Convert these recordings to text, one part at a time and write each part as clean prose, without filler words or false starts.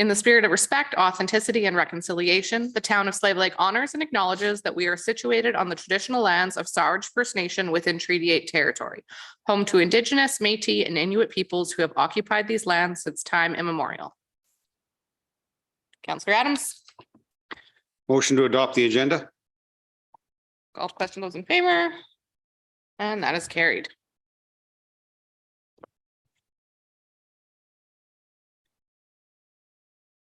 In the spirit of respect, authenticity, and reconciliation, the town of Slave Lake honors and acknowledges that we are situated on the traditional lands of Sarge First Nation within Treaty 8 territory, home to Indigenous, Métis, and Inuit peoples who have occupied these lands since time immemorial. Councillor Adams. Motion to adopt the agenda. Call to question, those in favor. And that is carried.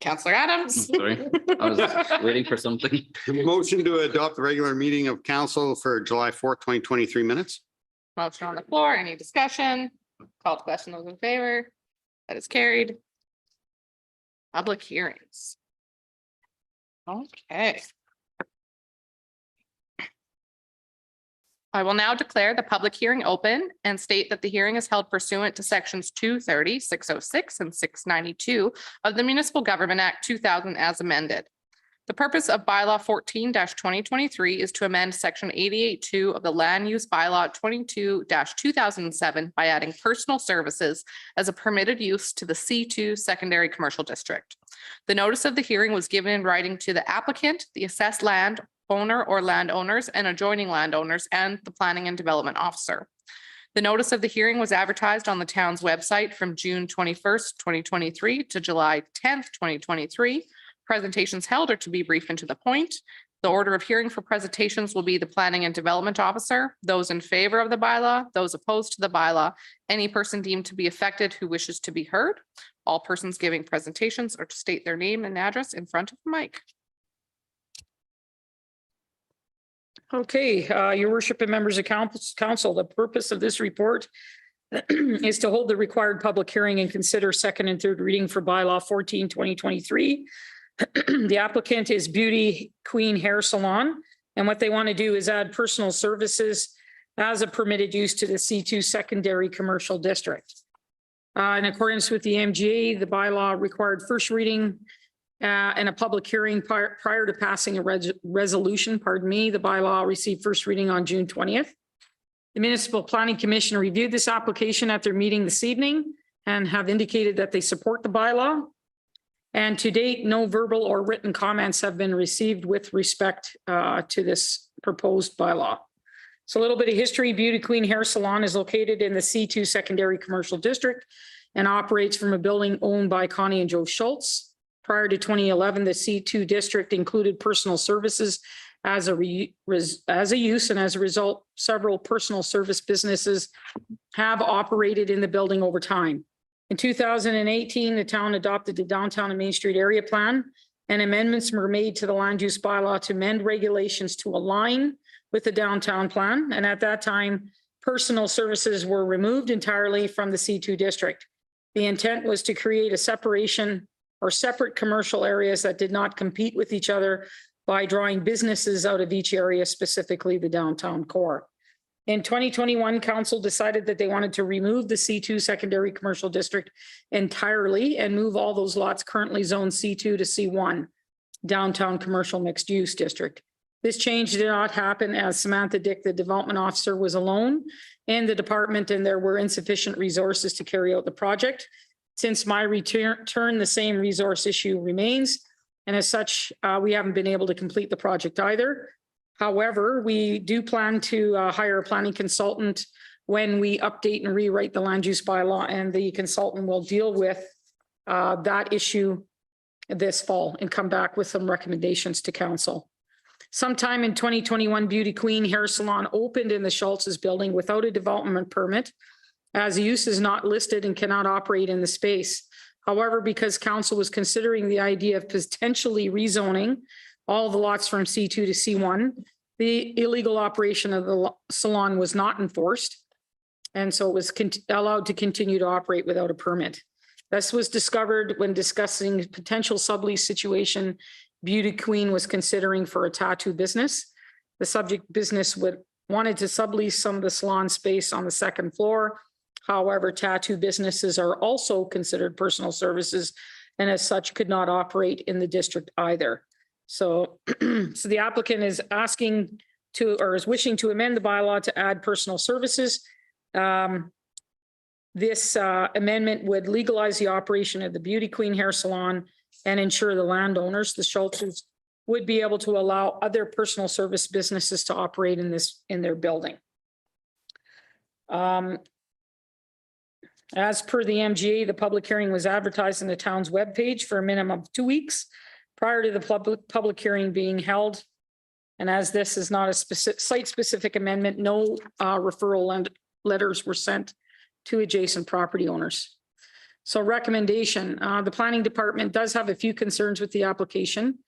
Councillor Adams. Sorry, I was waiting for something. Motion to adopt the regular meeting of council for July 4th, 2023 minutes. Motion on the floor. Any discussion? Call to question, those in favor. That is carried. Public hearings. Okay. I will now declare the public hearing open and state that the hearing is held pursuant to sections 230, 606, and 692 of the Municipal Government Act 2000 as amended. The purpose of bylaw 14-2023 is to amend section 88.2 of the land use bylaw 22-2007 by adding personal services as a permitted use to the C2 secondary commercial district. The notice of the hearing was given in writing to the applicant, the assessed land owner or landowners and adjoining landowners, and the planning and development officer. The notice of the hearing was advertised on the town's website from June 21st, 2023 to July 10th, 2023. Presentations held are to be brief and to the point. The order of hearing for presentations will be the planning and development officer, those in favor of the bylaw, those opposed to the bylaw, any person deemed to be affected who wishes to be heard. All persons giving presentations are to state their name and address in front of the mic. Okay, your worship and members of council, the purpose of this report is to hold the required public hearing and consider second and third reading for bylaw 14-2023. The applicant is Beauty Queen Hair Salon, and what they want to do is add personal services as a permitted use to the C2 secondary commercial district. In accordance with the MGA, the bylaw required first reading and a public hearing prior to passing a resolution. Pardon me. The bylaw received first reading on June 20th. The Municipal Planning Commission reviewed this application at their meeting this evening and have indicated that they support the bylaw. And to date, no verbal or written comments have been received with respect to this proposed bylaw. So a little bit of history. Beauty Queen Hair Salon is located in the C2 secondary commercial district and operates from a building owned by Connie and Joe Schultz. Prior to 2011, the C2 district included personal services as a use, and as a result, several personal service businesses have operated in the building over time. In 2018, the town adopted the Downtown and Main Street Area Plan, and amendments were made to the land use bylaw to amend regulations to align with the downtown plan. And at that time, personal services were removed entirely from the C2 district. The intent was to create a separation or separate commercial areas that did not compete with each other by drawing businesses out of each area, specifically the downtown core. In 2021, council decided that they wanted to remove the C2 secondary commercial district entirely and move all those lots currently zoned C2 to C1, downtown commercial mixed use district. This change did not happen as Samantha Dick, the development officer, was alone in the department, and there were insufficient resources to carry out the project. Since my return, the same resource issue remains. And as such, we haven't been able to complete the project either. However, we do plan to hire a planning consultant when we update and rewrite the land use bylaw, and the consultant will deal with that issue this fall and come back with some recommendations to council. Sometime in 2021, Beauty Queen Hair Salon opened in the Schultz's building without a development permit, as the use is not listed and cannot operate in the space. However, because council was considering the idea of potentially rezoning all the lots from C2 to C1, the illegal operation of the salon was not enforced. And so it was allowed to continue to operate without a permit. This was discovered when discussing potential sublease situation Beauty Queen was considering for a tattoo business. The subject business wanted to sublease some of the salon space on the second floor. However, tattoo businesses are also considered personal services, and as such could not operate in the district either. So, so the applicant is asking to, or is wishing to amend the bylaw to add personal services. This amendment would legalize the operation of the Beauty Queen Hair Salon and ensure the landowners, the shelters, would be able to allow other personal service businesses to operate in their building. As per the MGA, the public hearing was advertised in the town's webpage for a minimum of 2 weeks prior to the public hearing being held. And as this is not a site-specific amendment, no referral letters were sent to adjacent property owners. So recommendation, the planning department does have a few concerns with the application.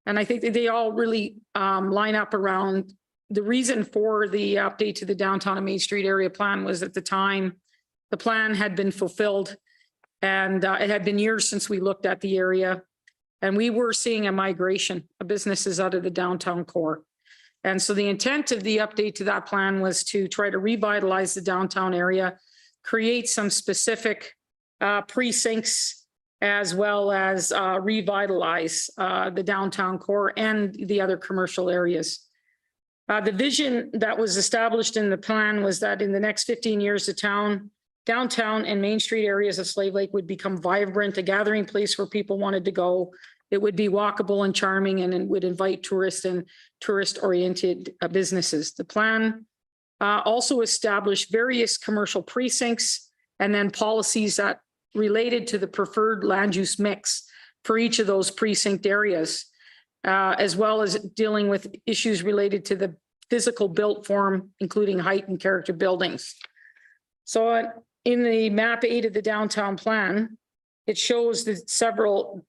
And I think that they all really line up around the reason for the update to the downtown and Main Street area plan was at the time the plan had been fulfilled and it had been years since we looked at the area. And we were seeing a migration of businesses out of the downtown core. And so the intent of the update to that plan was to try to revitalize the downtown area, create some specific precincts, as well as revitalize the downtown core and the other commercial areas. The vision that was established in the plan was that in the next 15 years, the downtown and Main Street areas of Slave Lake would become vibrant, a gathering place where people wanted to go. It would be walkable and charming, and it would invite tourists and tourist-oriented businesses. The plan also established various commercial precincts and then policies that related to the preferred land use mix for each of those precinct areas, as well as dealing with issues related to the physical built form, including height and character buildings. So in the map 8 of the downtown plan, it shows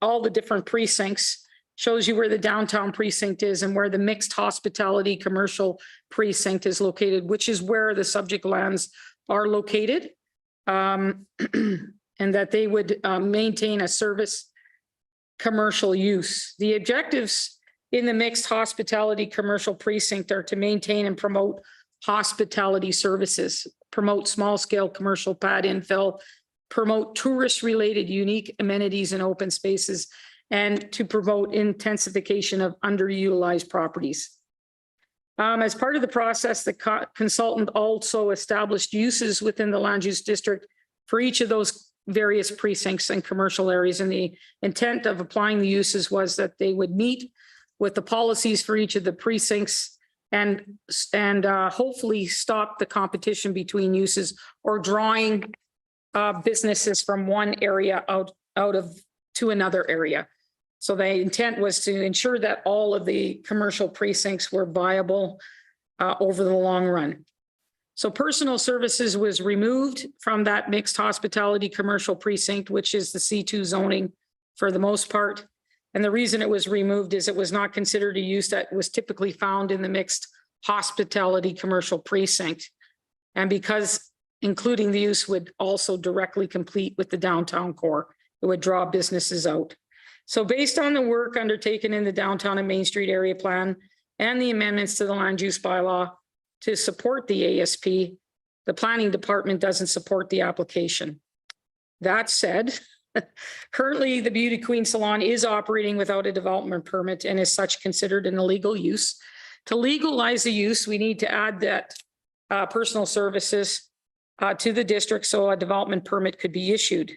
all the different precincts, shows you where the downtown precinct is and where the mixed hospitality commercial precinct is located, which is where the subject lands are located. And that they would maintain a service commercial use. The objectives in the mixed hospitality commercial precinct are to maintain and promote hospitality services, promote small scale commercial pad infill, promote tourist related unique amenities and open spaces, and to promote intensification of underutilized properties. As part of the process, the consultant also established uses within the land use district for each of those various precincts and commercial areas. And the intent of applying the uses was that they would meet with the policies for each of the precincts and hopefully stop the competition between uses or drawing businesses from one area out of to another area. So the intent was to ensure that all of the commercial precincts were viable over the long run. So personal services was removed from that mixed hospitality commercial precinct, which is the C2 zoning for the most part. And the reason it was removed is it was not considered a use that was typically found in the mixed hospitality commercial precinct. And because including the use would also directly compete with the downtown core, it would draw businesses out. So based on the work undertaken in the downtown and Main Street area plan and the amendments to the land use bylaw to support the ASP, the planning department doesn't support the application. That said, currently the Beauty Queen Salon is operating without a development permit and is such considered an illegal use. To legalize the use, we need to add that personal services to the district so a development permit could be issued.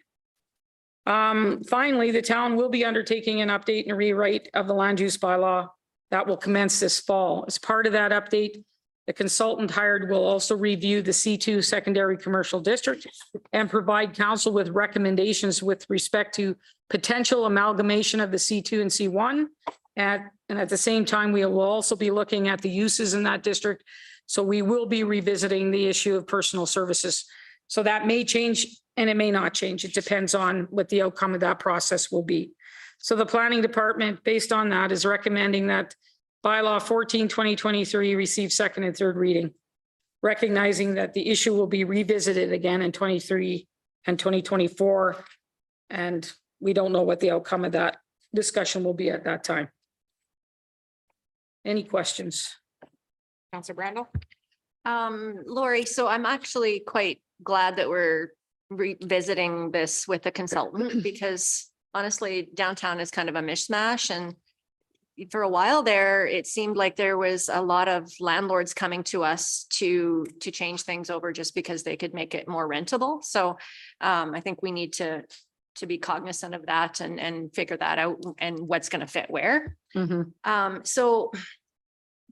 Finally, the town will be undertaking an update and rewrite of the land use bylaw that will commence this fall. As part of that update, the consultant hired will also review the C2 secondary commercial district and provide council with recommendations with respect to potential amalgamation of the C2 and C1. And at the same time, we will also be looking at the uses in that district. So we will be revisiting the issue of personal services. So that may change and it may not change. It depends on what the outcome of that process will be. So the planning department, based on that, is recommending that bylaw 14/2023 receive second and third reading, recognizing that the issue will be revisited again in 23 and 2024. And we don't know what the outcome of that discussion will be at that time. Any questions? Councillor Brandel? Lori, so I'm actually quite glad that we're revisiting this with a consultant because honestly, downtown is kind of a mishmash. And for a while there, it seemed like there was a lot of landlords coming to us to change things over just because they could make it more rentable. So I think we need to to be cognizant of that and figure that out and what's going to fit where. Mhm. So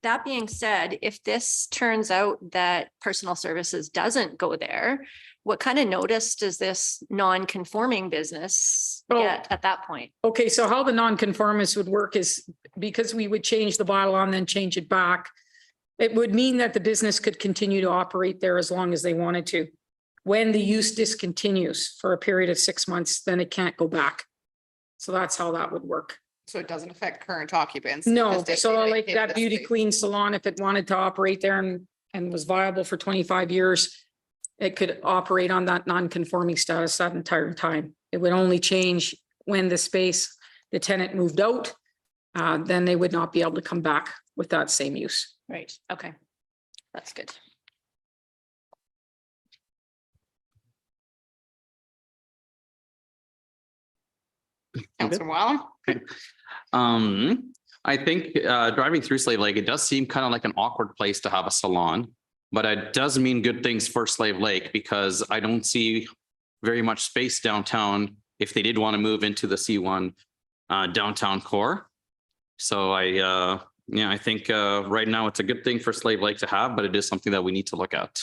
that being said, if this turns out that personal services doesn't go there, what kind of notice does this non-conforming business Oh. get at that point? Okay, so how the nonconformist would work is because we would change the bylaw and then change it back. It would mean that the business could continue to operate there as long as they wanted to. When the use discontinues for a period of 6 months, then it can't go back. So that's how that would work. So it doesn't affect current occupants. No, because they so like vacate that this beauty space. queen salon, if it wanted to operate there and was viable for 25 years, it could operate on that non-conforming status that entire time. It would only change when the space, the tenant moved out, then they would not be able to come back with that same use. Right. Okay. That's good. Councillor Wallen. I think driving through Slave Lake, it does seem kind of like an awkward place to have a salon. But it does mean good things for Slave Lake because I don't see very much space downtown if they did want to move into the C1 downtown core. So I think right now it's a good thing for Slave Lake to have, but it is something that we need to look at.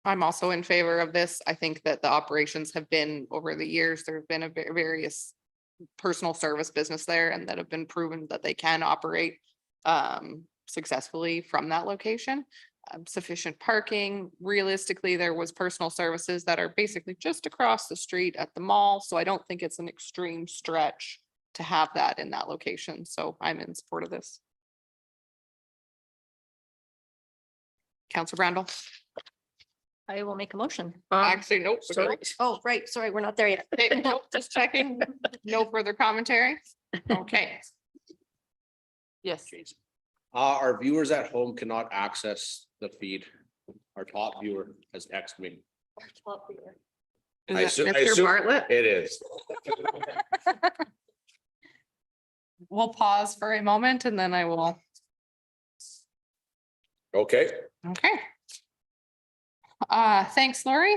I'm also in favor of this. I think that the operations have been, over the years, there have been a various personal service business there and that have been proven that they can operate successfully from that location. Sufficient parking. Realistically, there was personal services that are basically just across the street at the mall. So I don't think it's an extreme stretch to have that in that location. So I'm in support of this. Councillor Brandel. I will make a motion. Actually, nope. we Sorry. don't. Oh, right. Sorry, we're not there yet. Okay, nope, just checking. No further commentary. Okay. Yes. Our viewers at home cannot access the feed. Our top viewer has texted me. I Is it assu- I Mr. assume- Bartlett? It is. We'll pause for a moment and then I will, Okay. okay. Thanks, Lori.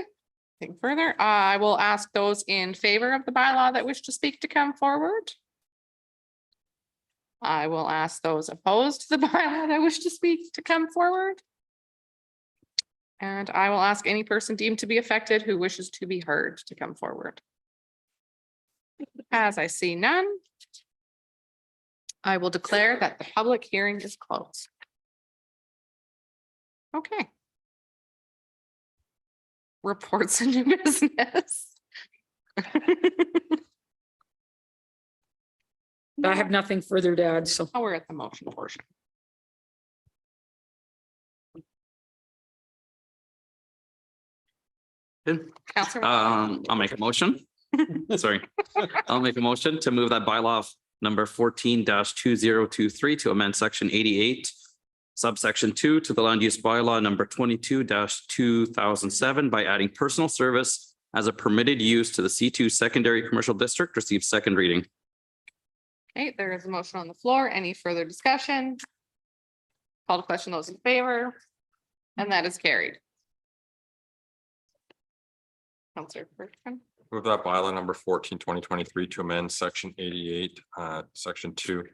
Think further, I will ask those in favor of the bylaw that wish to speak to come forward. I will ask those opposed to the bylaw that wish to speak to come forward. And I will ask any person deemed to be affected who wishes to be heard to come forward. As I see none, I will declare that the public hearing is closed. Okay. Reports and new business. I have nothing further to add, so. Oh, we're at the motion portion. Counselor. I'll make a motion. Sorry. I'll make a motion to move that bylaw number 14-2023 to amend section 88, subsection 2 to the land use bylaw number 22-2007 by adding personal service as a permitted use to the C2 secondary commercial district, receive second reading. Okay, there is a motion on the floor. Any further discussion? Call to question those in favor. And that is carried. Counselor Bertrand. Move that bylaw number 14-2023 to amend section 88, section 2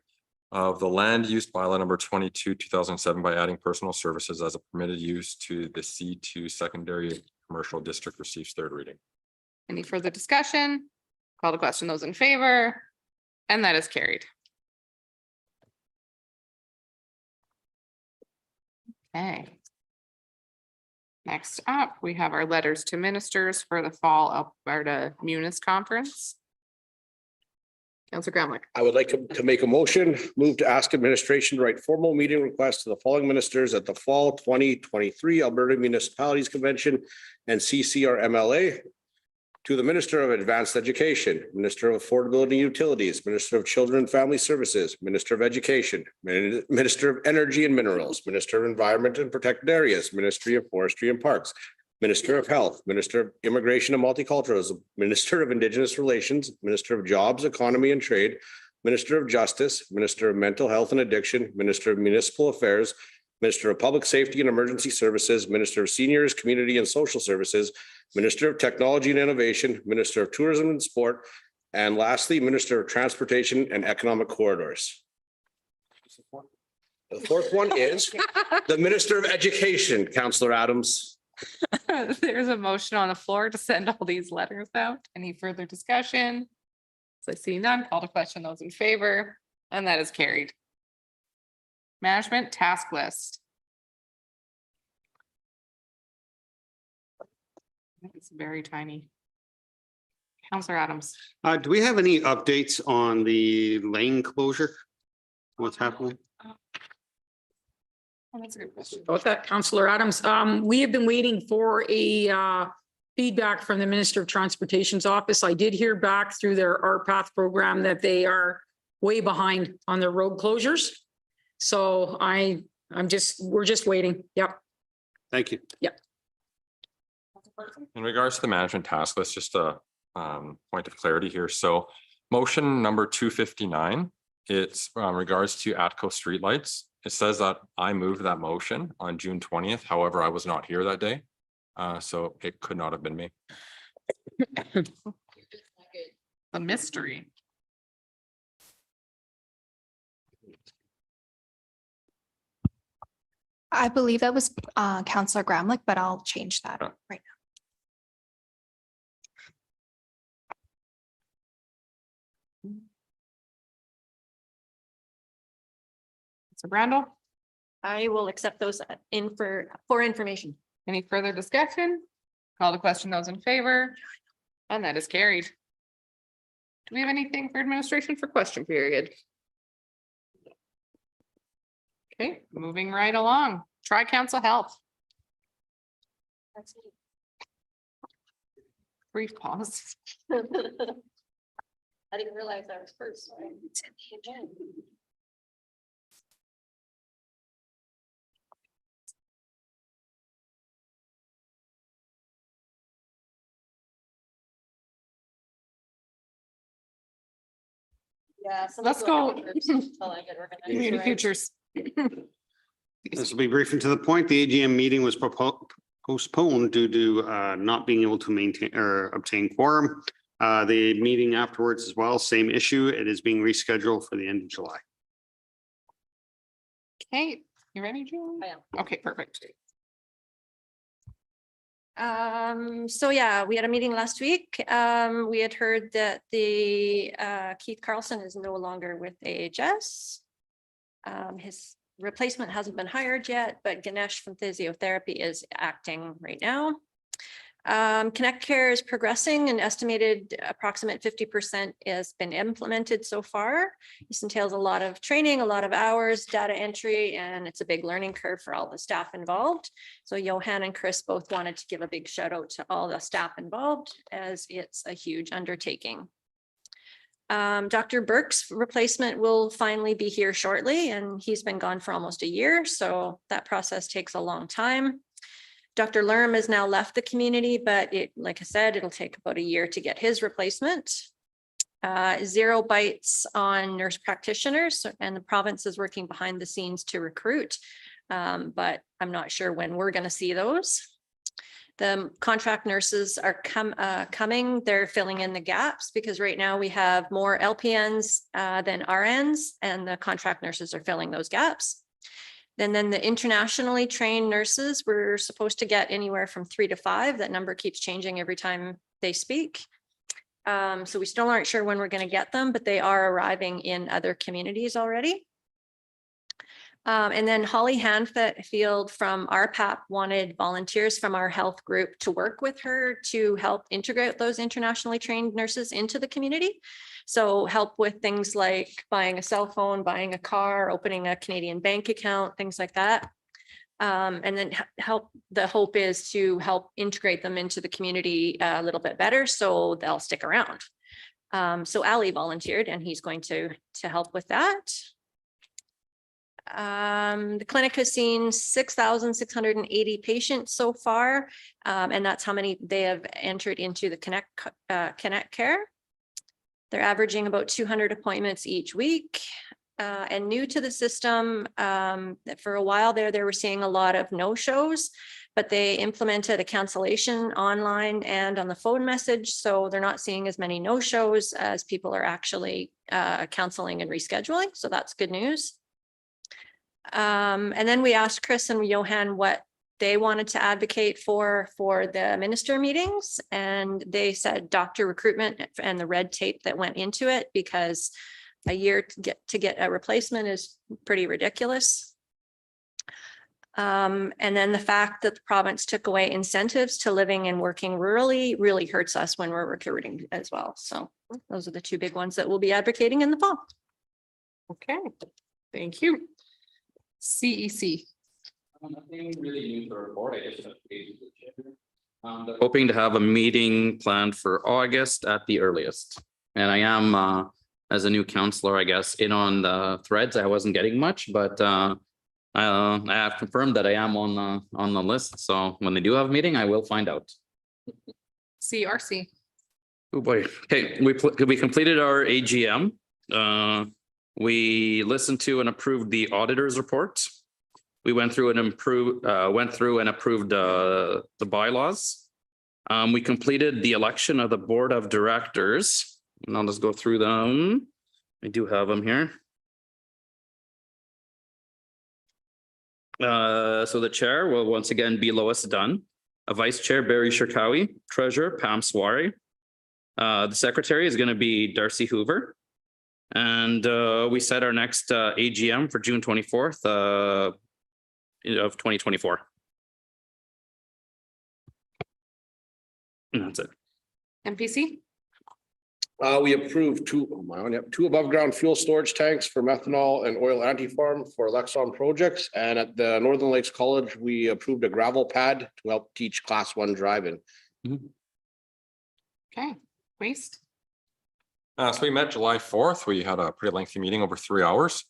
of the land use bylaw number 22-2007 by adding personal services as a permitted use to the C2 secondary commercial district, receives third reading. Any further discussion? Call to question those in favor. And that is carried. Okay. Next up, we have our letters to ministers for the Fall Alberta Munis Conference. Counselor Gramlich. I would like to make a motion, move to ask administration to write formal meeting requests to the following ministers at the fall 2023 Alberta Municipalities Convention and CCR-MLA. To the Minister of Advanced Education, Minister of Affordability and Utilities, Minister of Children and Family Services, Minister of Education, Minister of Energy and Minerals, Minister of Environment and Protected Areas, Ministry of Forestry and Parks, Minister of Health, Minister of Immigration and Multiculturalism, Minister of Indigenous Relations, Minister of Jobs, Economy and Trade, Minister of Justice, Minister of Mental Health and Addiction, Minister of Municipal Affairs, Minister of Public Safety and Emergency Services, Minister of Seniors, Community and Social Services, Minister of Technology and Innovation, Minister of Tourism and Sport, and lastly, Minister of Transportation and Economic Corridors. The fourth one is the Minister of Education, Councillor Adams. There's a motion on the floor to send all these letters out. Any further discussion? So I see none, call to question those in favor, and that is carried. Management task list. It's very tiny. Counselor Adams. Do we have any updates on the lane closure? What's happening? Oh, that's a good question. About that, Councillor Adams, we have been waiting for a feedback from the Minister of Transportation's office. I did hear back through their RPath program that they are way behind on their road closures. So we're just waiting. Yep. Thank you. In regards to the management task list, just a point of clarity here. So motion number 259, it's regards to ATCO streetlights. It says that I moved that motion on June 20th. However, I was not here that day. So it could not have been me. The mystery. I believe that was Councillor Gramlich, but I'll change that Oh. right Mr. Brandel, I will accept those in for information. any further discussion? Call to question those in favor, and that is carried. Do we have anything for administration for question period? Okay, moving right along. Tri-Council Health. Brief pause. I didn't realize I was first. Yeah. Let's go. Community Future. futures. This will be brief and to the point. The AGM meeting was postponed due to not being able to maintain or obtain quorum. The meeting afterwards as well, same issue. It is being rescheduled for the end of July. Okay, you ready, Julie? I am. Okay, perfect. So yeah, we had a meeting last week. We had heard that the Keith Carlson is no longer with AHS. His replacement hasn't been hired yet, but Ganesh from Physiotherapy is acting right now. Connect Care is progressing. An estimated approximate 50% has been implemented so far. This entails a lot of training, a lot of hours, data entry, and it's a big learning curve for all the staff involved. So Johan and Chris both wanted to give a big shout out to all the staff involved, as it's a huge undertaking. Dr. Burke's replacement will finally be here shortly, and he's been gone for almost a year, so that process takes a long time. Dr. Lerm has now left the community, but like I said, it'll take about a year to get his replacement. Zero bites on nurse practitioners, and the province is working behind the scenes to recruit, but I'm not sure when we're going to see those. The contract nurses are coming. They're filling in the gaps because right now we have more LPNs than RNs, and the contract nurses are filling those gaps. And then the internationally trained nurses, we're supposed to get anywhere from 3 to 5. That number keeps changing every time they speak. So we still aren't sure when we're going to get them, but they are arriving in other communities already. And then Holly Hanfield from RPAP wanted volunteers from our health group to work with her to help integrate those internationally trained nurses into the community. So help with things like buying a cell phone, buying a car, opening a Canadian bank account, things like that. And then the hope is to help integrate them into the community a little bit better so they'll stick around. So Ali volunteered and he's going to help with that. The clinic has seen 6,680 patients so far, and that's how many they have entered into the Connect Care. They're averaging about 200 appointments each week. And new to the system, for a while there, they were seeing a lot of no-shows. but they implemented a cancellation online and on the phone message. So they're not seeing as many no-shows as people are actually canceling and rescheduling. So that's good news. And then we asked Chris and Johan what they wanted to advocate for the minister meetings. And they said doctor recruitment and the red tape that went into it, because a year to get a replacement is pretty ridiculous. And then the fact that the province took away incentives to living and working rurally really hurts us when we're recruiting as well. So those are the two big ones that we'll be advocating in the fall. Okay, thank you. CEC. Nothing really new to report. I just hoping to have a meeting planned for August at the earliest. And I am, as a new counselor, I guess, in on the threads. I wasn't getting much, but I have confirmed that I am on the list. So when they do have a meeting, I will find out. CRC. Oh, boy. Okay, we completed our AGM. We listened to and approved the auditor's report. We went through and approved the bylaws. We completed the election of the board of directors. And I'll just go through them. I do have them here. So the chair will once again be Lois Dunn, a vice chair, Barry Shirkawi, treasurer, Pam Swari. The secretary is going to be Darcy Hoover. And we set our next AGM for June 24th of 2024. And that's it. MPC. We approved two above ground fuel storage tanks for methanol and oil anti-farm for Lexon projects. And at the Northern Lakes College, we approved a gravel pad to help teach class 1 driving. Okay, waste. So we met July 4th. We had a pretty lengthy meeting over 3 hours.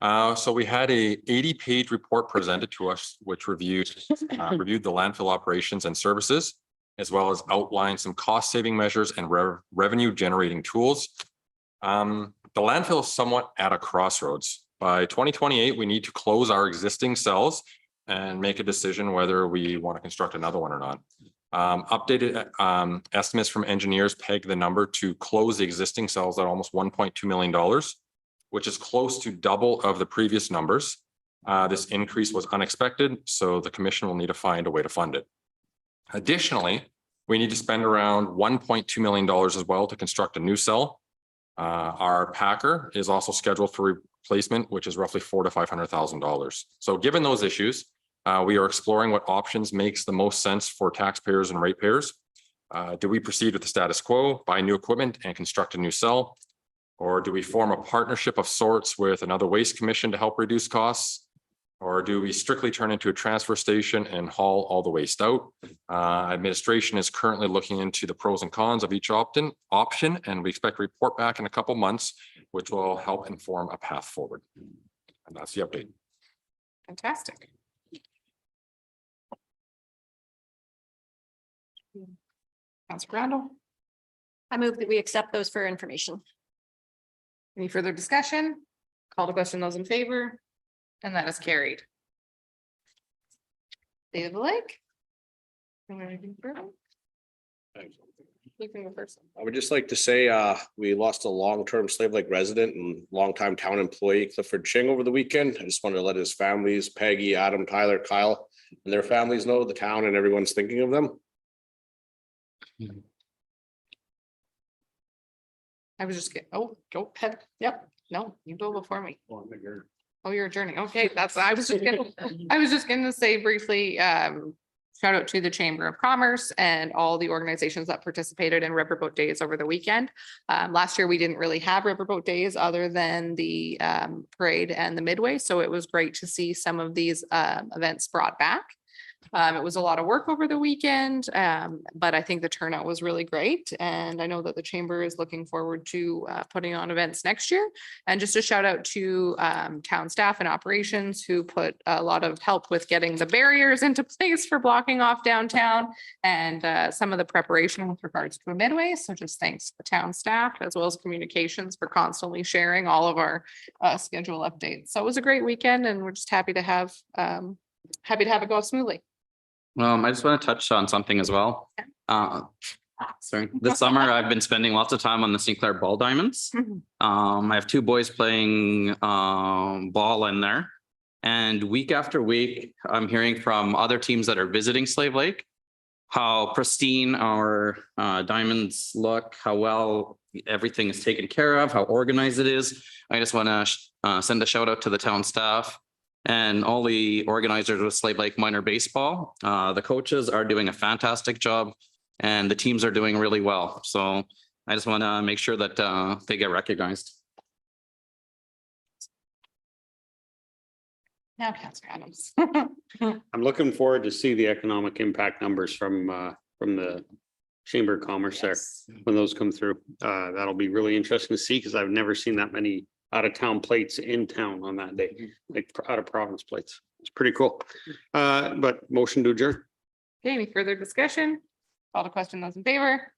So we had a 80-page report presented to us, which reviewed the landfill operations and services, as well as outlined some cost-saving measures and revenue-generating tools. The landfill is somewhat at a crossroads. By 2028, we need to close our existing cells and make a decision whether we want to construct another one or not. Updated estimates from engineers peg the number to close the existing cells at almost $1.2 million, which is close to double of the previous numbers. This increase was unexpected, so the commission will need to find a way to fund it. Additionally, we need to spend around $1.2 million as well to construct a new cell. Our packer is also scheduled for replacement, which is roughly $400,000 to $500,000. So given those issues, we are exploring what options makes the most sense for taxpayers and ratepayers. Do we proceed with the status quo, buy new equipment and construct a new cell? Or do we form a partnership of sorts with another waste commission to help reduce costs? Or do we strictly turn into a transfer station and haul all the waste out? Administration is currently looking into the pros and cons of each option, and we expect to report back in a couple months, which will help inform a path forward. And that's the update. Fantastic. Councilor Randall. I move that we accept those for information. Any further discussion? Call to question, those in favor? And that is carried. State of the Lake. Anything further? You can go first. I would just like to say, we lost a long-term Slave Lake resident and longtime town employee, Clifford Ching, over the weekend. I just wanted to let his families, Peggy, Adam, Tyler, Kyle, and their families know the town and everyone's thinking of them. I was just go ahead. Yep. No, you go before me. Oh, you're adjourning. Okay, I was just gonna say briefly, shout out to the Chamber of Commerce and all the organizations that participated in Riverboat Days over the weekend. Last year, we didn't really have Riverboat Days other than the parade and the midway. So it was great to see some of these events brought back. It was a lot of work over the weekend, but I think the turnout was really great. And I know that the chamber is looking forward to putting on events next year. And just a shout out to town staff and operations who put a lot of help with getting the barriers into place for blocking off downtown and some of the preparation with regards to a midway. So just thanks to the town staff as well as communications for constantly sharing all of our schedule updates. So it was a great weekend and we're just happy to have it go smoothly. I just want to touch on something as well. Sorry, this summer I've been spending lots of time on the St. Clair Ball Diamonds. Mhm. I have two boys playing ball in there. And week after week, I'm hearing from other teams that are visiting Slave Lake how pristine our diamonds look, how well everything is taken care of, how organized it is. I just want to send a shout out to the town staff and all the organizers of Slave Lake Minor Baseball. The coaches are doing a fantastic job and the teams are doing really well. So I just want to make sure that they get recognized. Now, Councillor Adams. I'm looking forward to see the economic impact numbers from the Chamber of Commerce there. Yes. When those come through. That'll be really interesting to see because I've never seen that many out of town plates in town on that day, like out of province plates. It's pretty cool. But motion to adjourn. Okay, any further discussion? Call to question, those in favor?